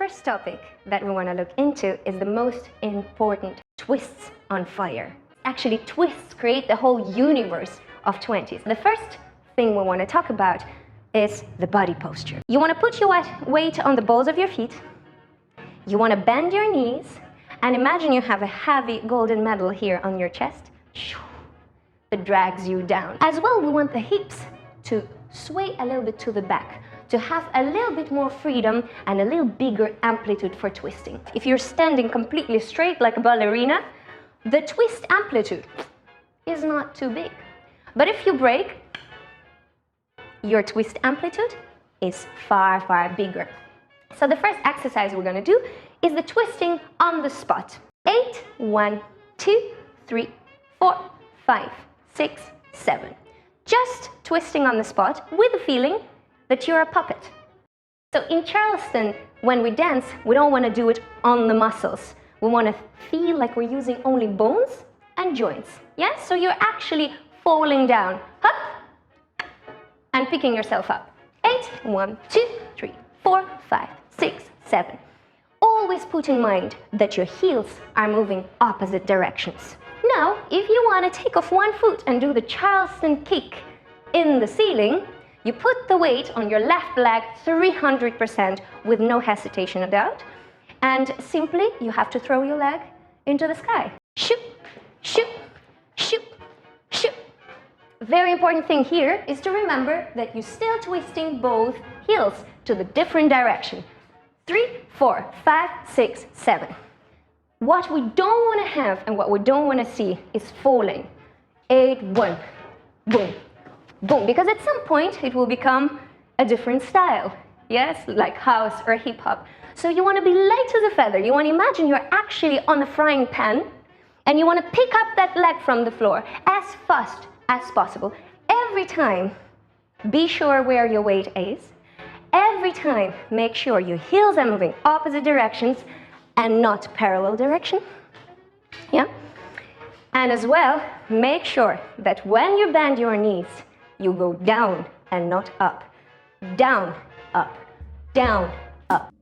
first topic that we want to look into is the most important: twists on fire. Actually, twists create the whole universe of 20s. The first thing we want to talk about is the body posture. You want to put your weight on the balls of your feet. You want to bend your knees and imagine you have a heavy golden medal here on your chest that drags you down. As well, we want the hips to sway a little bit to the back, to have a little bit more freedom and a little bigger amplitude for twisting. If you're standing completely straight like a ballerina, the twist amplitude is not too big. But if you break, your twist amplitude is far, far bigger. So the first exercise we're going to do is the twisting on the spot. 8, 1, 2, 3, 4, 5, 6, 7. Just twisting on the spot with the feeling that you're a puppet. So in Charleston, when we dance, we don't want to do it on the muscles. We want to feel like we're using only bones and joints. Yes? So you're actually falling down, up, and picking yourself up. 8, 1, 2, 3, 4, 5, 6, 7. Always put in mind that your heels are moving opposite directions. Now, if you want to take off one foot and do the Charleston kick in the ceiling, you put the weight on your left leg 300% with no hesitation or doubt, and simply you have to throw your leg into the sky. Shoot, shoot, shoot, shoot. Very important thing here is to remember that you're still twisting both heels to the different direction. 3, 4, 5, 6, 7. What we don't want to have and what we don't want to see is falling. 8, 1, boom, boom. Because at some point it will become a different style. Yes, like house or hip hop. So you want to be light as a feather. You want to imagine you're actually on the frying pan and you want to pick up that leg from the floor as fast as possible. Every time, be sure where your weight is. Every time, make sure your heels are moving opposite directions and not parallel direction. Yeah? And as well, make sure that when you bend your knees, you go down and not up. Down, up, down, up.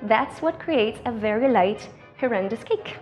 That's what creates a very light, horrendous kick.